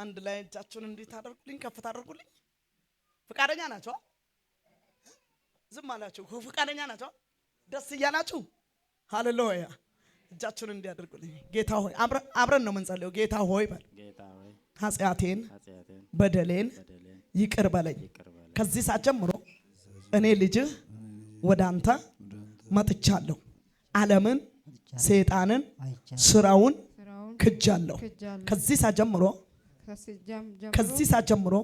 አንድ ላይ እጃችሁን እንዴት አደርጉልኝ ከፍ ታደርጉልኝ ፍቃደኛ ናቸው ዝም አላችሁ ፍቃደኛ ናቸው ደስ ይያላችሁ ሃሌሉያ እጃችሁን እንዲያደርጉልኝ ጌታ ሆይ አብረን ነው የምንጸልየው ጌታ ሆይ በል ጌታ ሆይ ኃጢአቴን በደሌን ይቅር በለኝ ከዚህ ሰዓት ጀምሮ እኔ ልጅህ ወደ አንተ መጥቻለሁ ዓለምን ሰይጣንን ስራውን ክጃለሁ ከዚህ ሰዓት ጀምሮ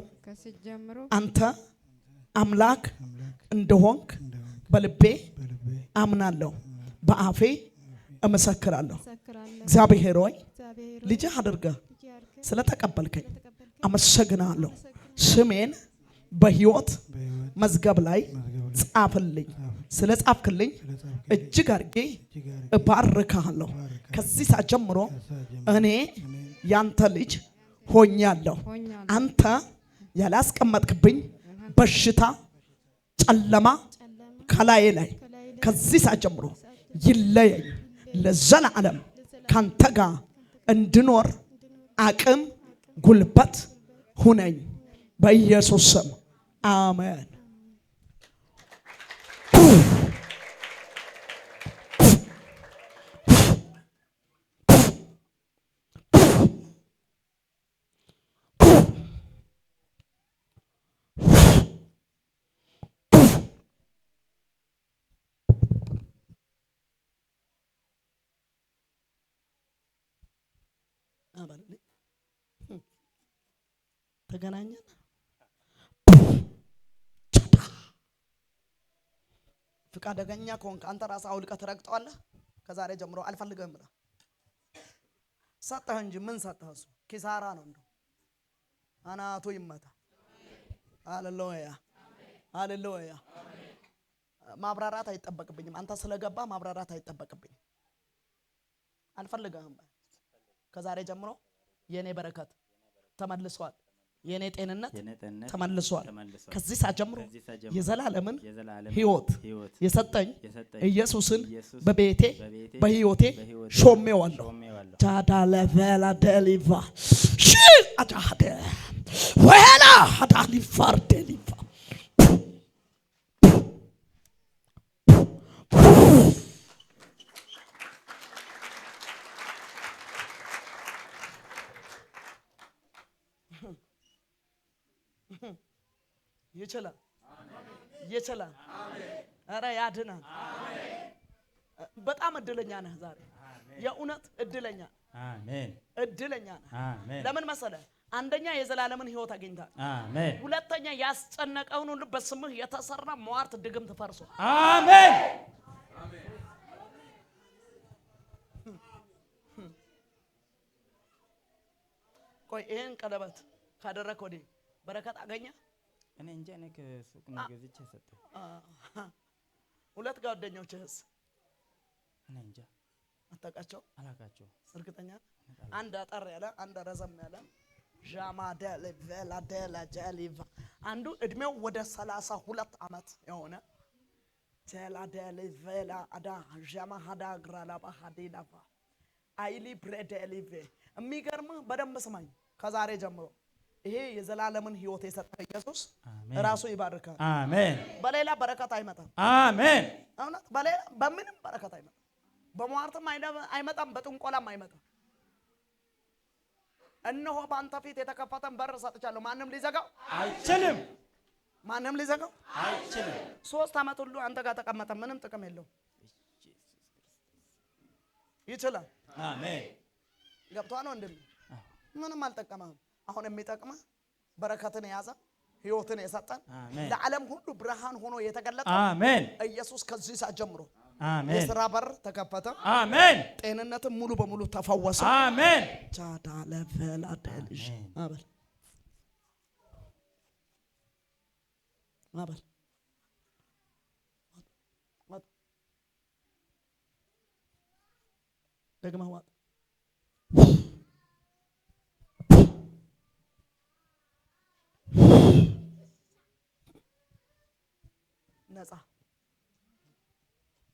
አንተ አምላክ እንደሆንክ በልቤ አምናለሁ በአፌ እመሰክራለሁ እግዚአብሔር ሆይ ልጅህ አድርገህ ስለተቀበልከኝ አመሰግናለሁ ስሜን በሕይወት መዝገብ ላይ ጻፍልኝ ስለ ጻፍክልኝ እጅግ አድርጌ እባርካለሁ ከዚህ ሰዓት ጀምሮ እኔ ያንተ ልጅ ሆኛለሁ አንተ ያላስቀመጥክብኝ በሽታ ጨለማ ከላይ ላይ ከዚህ ሰዓት ጀምሮ ይለየኝ ለዘላለም ካንተ ጋር እንድኖር አቅም ጉልበት ሁነኝ በኢየሱስ ስም አሜን ተገናኘን ፍቃደኛ ከሆንክ አንተ ራስህ አውልቀህ ትረግጠዋለህ ከዛሬ ጀምሮ አልፈልግም ብለህ ሰጠህ እንጂ ምን ሰጠህ እሱ ኪሳራ ነው እንደው አናቱ ይመታ ሃሌሉያ ሃሌሉያ ማብራራት አይጠበቅብኝም አንተ ስለገባ ማብራራት አይጠበቅብኝም አልፈልግም ከዛሬ ጀምሮ የኔ በረከት ተመልሷል የኔ ጤንነት ተመልሷል ከዚህ ሰዓት ጀምሮ የዘላለምን ሕይወት የሰጠኝ ኢየሱስን በቤቴ በሕይወቴ ሾሜዋለሁ ታዳለፈላ ደሊቫ ሺ አዳደ ወላ አዳሊፋር ደሊቫ ይችላል ይችላል አረ ያድናል በጣም እድለኛ ነህ ዛሬ የእውነት እድለኛ አሜን እድለኛ ነህ አሜን ለምን መሰለህ አንደኛ የዘላለምን ሕይወት አግኝታል አሜን ሁለተኛ ያስጨነቀውን ሁሉ በስምህ የተሰራ ሟርት ድግምት ፈርሶ አሜን አሜን ቆይ ይሄን ቀለበት ካደረክ ወዲህ በረከት አገኘ እኔ እንጃ እኔ ከሱቅ ነው ገዝቼ ሰጠው ሁለት ጓደኞችህስ እኔ እንጃ አታውቃቸው አላውቃቸው እርግጠኛ አንድ አጠር ያለ አንድ ረዘም ያለ ጃማደል ቬላደላ ጀሊቫ አንዱ እድሜው ወደ 32 አመት የሆነ ጀላደል ቬላ አዳ ጃማሃዳ ግራላባ ሀዲላፋ አይሊ ብሬደሊቬ የሚገርም በደንብ ስማኝ ከዛሬ ጀምሮ ይሄ የዘላለምን ሕይወት የሰጠ ኢየሱስ ራሱ ይባርካል አሜን በሌላ በረከት አይመጣም አሜን እውነት በሌላ በምንም በረከት አይመጣም በሟርትም አይመጣም በጥንቆላም አይመጣም እነሆ ባንተ ፊት የተከፈተን በር ሰጥቻለሁ ማንንም ሊዘጋው አይችልም ማንንም ሊዘጋው አይችልም 3 አመት ሁሉ አንተ ጋር ተቀመጠ ምንም ጥቅም የለውም ይችላል አሜን ገብቷል ወንድም ምንም አልጠቀመም አሁን የሚጠቅመህ በረከትን ያዘ ሕይወትን የሰጠን ለዓለም ሁሉ ብርሃን ሆኖ የተገለጠ አሜን ኢየሱስ ከዚህ ሰዓት ጀምሮ አሜን የሥራ በር ተከፈተ አሜን ጤንነትም ሙሉ በሙሉ ተፈወሰ አሜን ቻዳለ ፈላደልሽ አበል አበል ደግመህ ዋጥ ነፃ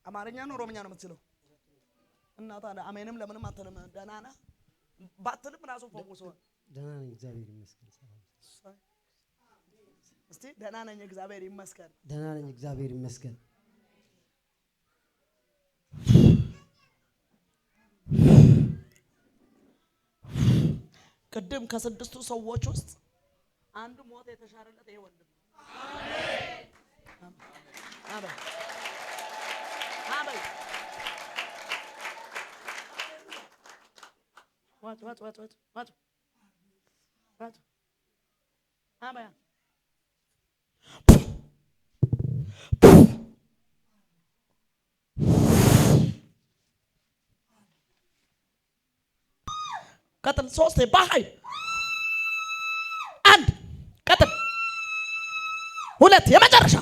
አማርኛ ነው ኦሮምኛ ነው የምትችለው እና ታዲያ አሜንም ለምንም አትልም ደህና ነህ ባትልም ራሱ ፈውሶ ደህና ነኝ እግዚአብሔር ይመስገን። እስቲ ደህና ነኝ እግዚአብሔር ይመስገን። ደህና ነኝ እግዚአብሔር ይመስገን። ቅድም ከስድስቱ ሰዎች ውስጥ አንዱ ሞት የተሻረለት ይሄ ወንድም አሜን አሜን። ዋት አሜን። ቀጥል። ሶስት በኃይል አንድ ቀጥል። ሁለት የመጨረሻ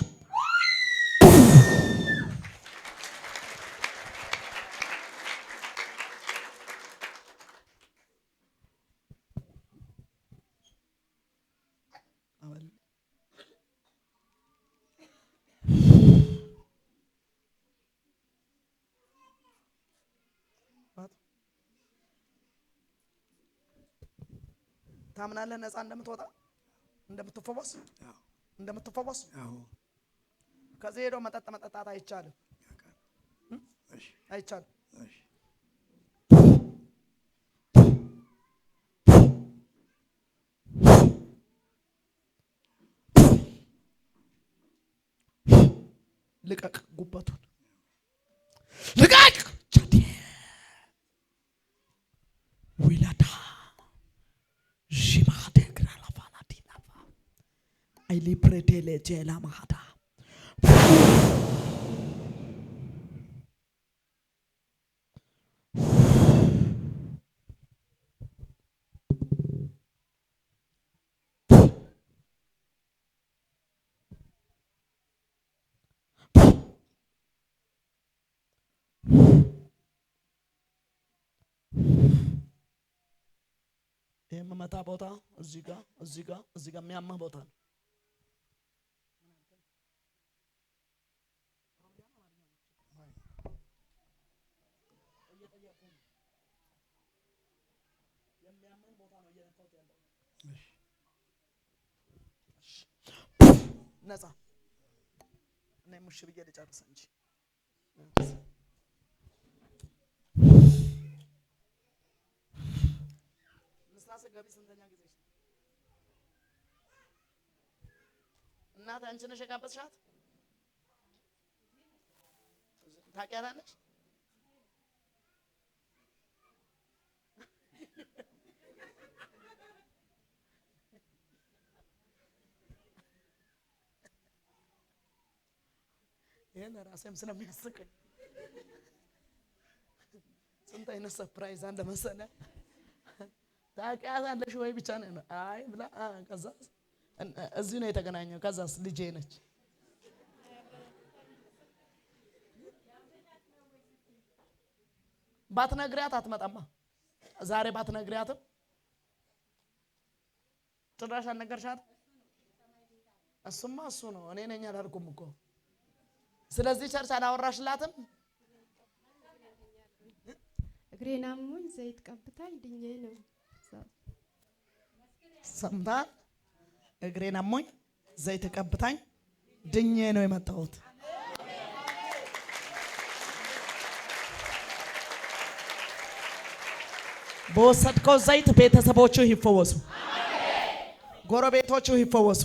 ታምናለህ? ነፃ እንደምትወጣ እንደምትፈወስ እንደምትፈወስ። ከዚህ ሄዶ መጠጥ መጠጣት አይቻልም፣ አይቻልም። ልቀቅ፣ ጉበቱን ልቀቅ። ዊላዳ ጂማደ ግራላፋና ዲናፋ አይሊ ፕሬቴሌ ጄላ ማሃዳ የመመታ ቦታ እዚህ ጋር የሚያመህ ቦታ ነው። የሚያመህ ቦታ ነው እየነካሁት ያለው። ነፃ እና ሙሽ ብዬ ልጨርስ እንጂ ገቢ ስንተኛ ጊዜ እናት አንቺ ነሽ የጋበዝሻት? ታውቂያታለሽ? ይሄን ራሴም ስለሚያስቀኝ ስንት አይነት ሰርፕራይዝ አለ መሰለህ። ታውቂያታለሽ ወይ ብቻ ነው አይ ብላ ከዛ እዚህ ነው የተገናኘው። ከዛስ ልጄ ነች። ባትነግሪያት አትመጣማ። ዛሬ ባትነግሪያትም ጭራሽ አልነገርሻት። እሱማ እሱ ነው እኔ ነኝ አላልኩም እኮ። ስለዚህ ቸርች አላወራሽላትም። እግሬን አሞኝ ዘይት ቀብታኝ ድኜ ነው ሰምታ እግሬን አሞኝ ዘይት ቀብታኝ ድኜ ነው የመጣሁት። በወሰድከው ዘይት ቤተሰቦቹ ይፈወሱ፣ ጎረቤቶቹ ይፈወሱ።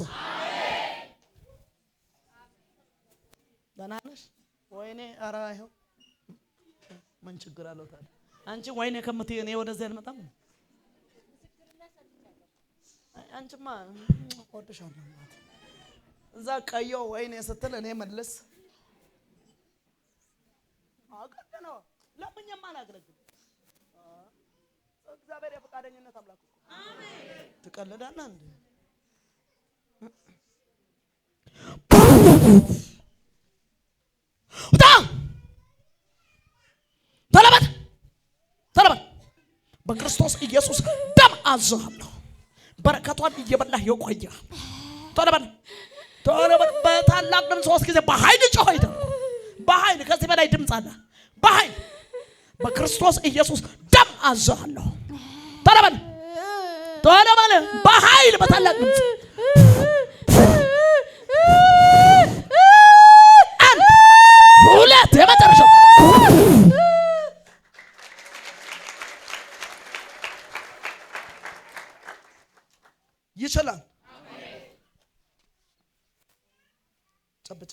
ደህና ነሽ? ወይኔ ኧረ ይኸው ምን ችግር አለው ታዲያ? አንቺ ወይኔ ከምትይ እኔ ወደዚህ አልመጣም። አንቺማ እወድሻለሁ። እዛ ቀዮ ወይኔ ስትል እኔ መልስ አቀደነው ለምንማ አላገለግል። እግዚአብሔር የፈቃደኝነት አምላክ እኮ አሜን። ትቀልዳለህ እንዴ? ተለበት በክርስቶስ ኢየሱስ ደም አዝሃለሁ። በረከቷን እየበላህ የቆየ ተለበት በታላቅ ድምፅ 3 ጊዜ በኃይል ጮህ። በኃይል ከዚህ በላይ ድምፅ አለ። በኃይል በክርስቶስ ኢየሱስ ደም አዝሃለሁ። ቶሎ በል በኃይል በታላቅ ድምፅ አንድ ሁለት የመጨረሻው ይችላል። ጨብጥ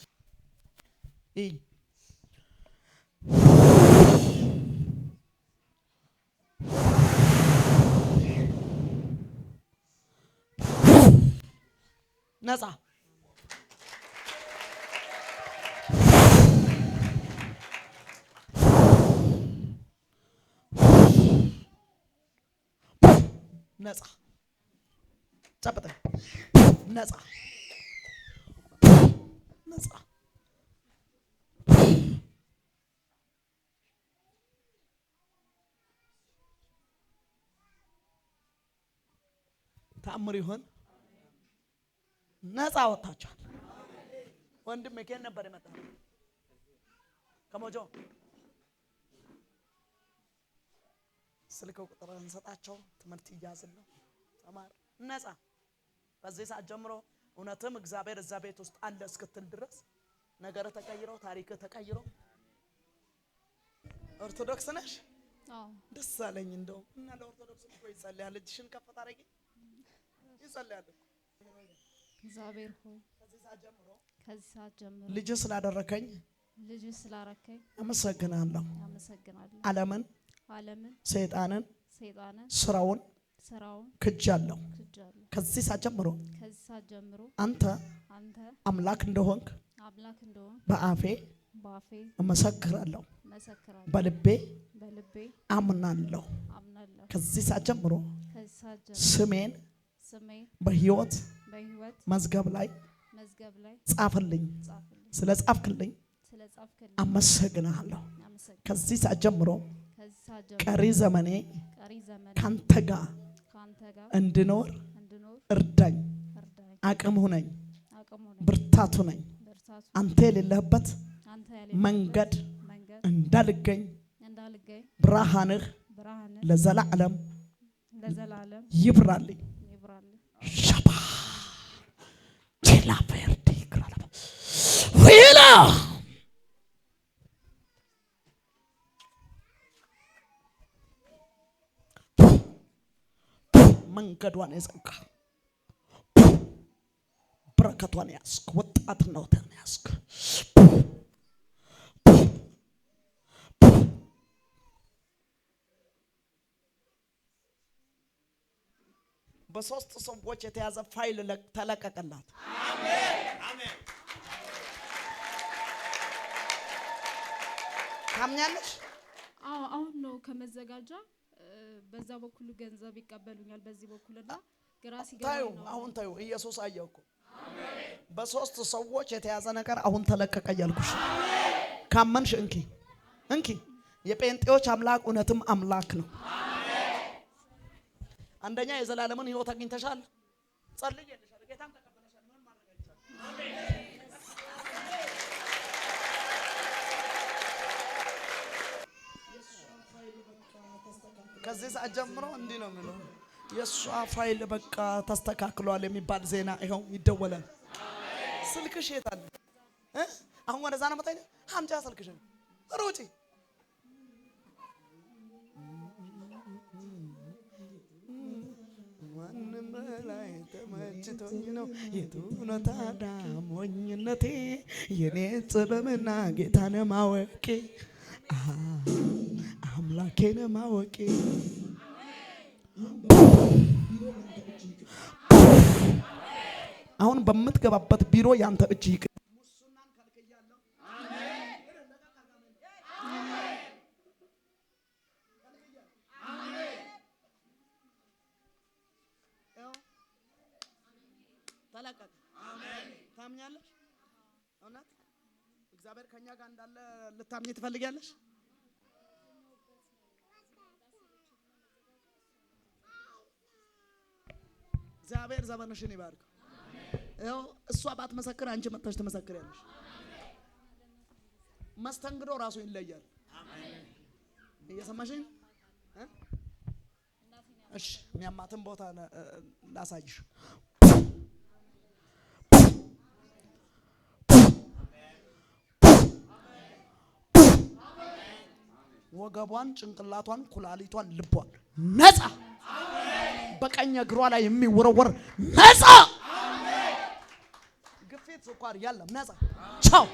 ነፃ ነፃ ጨብጥ ነፃ ነፃ ተአምር ይሁን። ነፃ ወጣቻል። ወንድሜ ከየት ነበር የመጣው? ከሞጆ። ስልክ ቁጥር እንሰጣቸው፣ ትምህርት ይያዝልህ፣ ተማር። ነፃ በዚህ ሰዓት ጀምሮ እውነትም እግዚአብሔር እዛ ቤት ውስጥ አለ እስክትል ድረስ ነገር ተቀይሮ ታሪክ ተቀይሮ። ኦርቶዶክስ ነሽ? አዎ። ደስ አለኝ። እንደው እና ለኦርቶዶክስ እኮ ይጸልያል። እጅሽን ከፍ ታረጊ፣ ይጸልያል። እግዚአብሔር ሆይ ከዚህ ሰዓት ጀምሮ ልጅ ስላደረከኝ አመሰግናለሁ። ዓለምን ሰይጣንን ስራውን ክጃለሁ። ከዚህ ሰዓት ጀምሮ አንተ አምላክ እንደሆንክ በአፌ እመሰክራለሁ፣ በልቤ አምናለሁ። ከዚህ ሰዓት ጀምሮ ስሜን በሕይወት መዝገብ ላይ ጻፍልኝ። ስለ ጻፍክልኝ አመሰግናለሁ። ከዚህ ሰዓት ጀምሮ ቀሪ ዘመኔ ካንተ ጋር እንድኖር እርዳኝ፣ አቅም ሁነኝ፣ ብርታቱ ነኝ። አንተ የሌለህበት መንገድ እንዳልገኝ ብርሃንህ ለዘላለም ይብራልኝ። ሻባ ቼላ ቨርዲ ክራላ ዊላ መንገዷን የዘጋ በረከቷን ያስክ ወጣትነትን ያስክ በሶስት ሰዎች የተያዘ ፋይል ተለቀቀላት። አሜን አሜን። ታምኛለሽ? አዎ። አሁን ነው ከመዘጋጃ በዛ በኩል ገንዘብ ይቀበሉኛል፣ በዚህ በኩልና ግራ ሲገባኝ ነው። አሁን ታዩ ኢየሱስ አየውኩ። አሜን። በሶስት ሰዎች የተያዘ ነገር አሁን ተለቀቀ ያልኩሽ። ካመንሽ እንኪ እንኪ። የጴንጤዎች አምላክ እውነትም አምላክ ነው። አንደኛ የዘላለምን ሕይወት አግኝተሻል። ጸልየልሻል፣ ጌታም ተቀበለሻል። ምን ማድረግ አይቻልም። አሜን። ከዚህ ሰዓት ጀምሮ እንዲህ ነው የሚለው፣ የእሷ ፋይል በቃ ተስተካክሏል የሚባል ዜና ይኸው ይደወላል። ስልክሽ የት አለ? አሁን ወደዛ ነው መጣኝ። ሀምጃ ስልክሽን ሩጪ። ማንም ላይ ተመችቶኝ ነው የቱ ነው ታዲያ ሞኝነቴ? የኔ ጥበብና ጌታን ማወቄ አምላኬን ማወቄ። አሁን በምትገባበት ቢሮ ያንተ እጅ ይቅ ሙስናን ከልክያለሁ። አሜን አሜን። ተለቀቅ። አሜን። ታምኛለሽ? እውነት እግዚአብሔር ከኛ ጋር እንዳለ ልታምኚ ትፈልጊያለሽ? እግዚአብሔር ዘመንሽን ይባርክ። ያው እሷ ባትመሰክር አንቺ መጥተሽ ትመሰክሪያለሽ። መስተንግዶ ራሱ ይለያል። አሜን። እየሰማሽኝ? እሺ የሚያማትን ቦታ ላሳይሽ። ወገቧን፣ ጭንቅላቷን፣ ኩላሊቷን፣ ልቧን ነፃ። በቀኝ እግሯ ላይ የሚወረወር ነፃ። ግፊት፣ ስኳር ያለም ነፃ። ቻው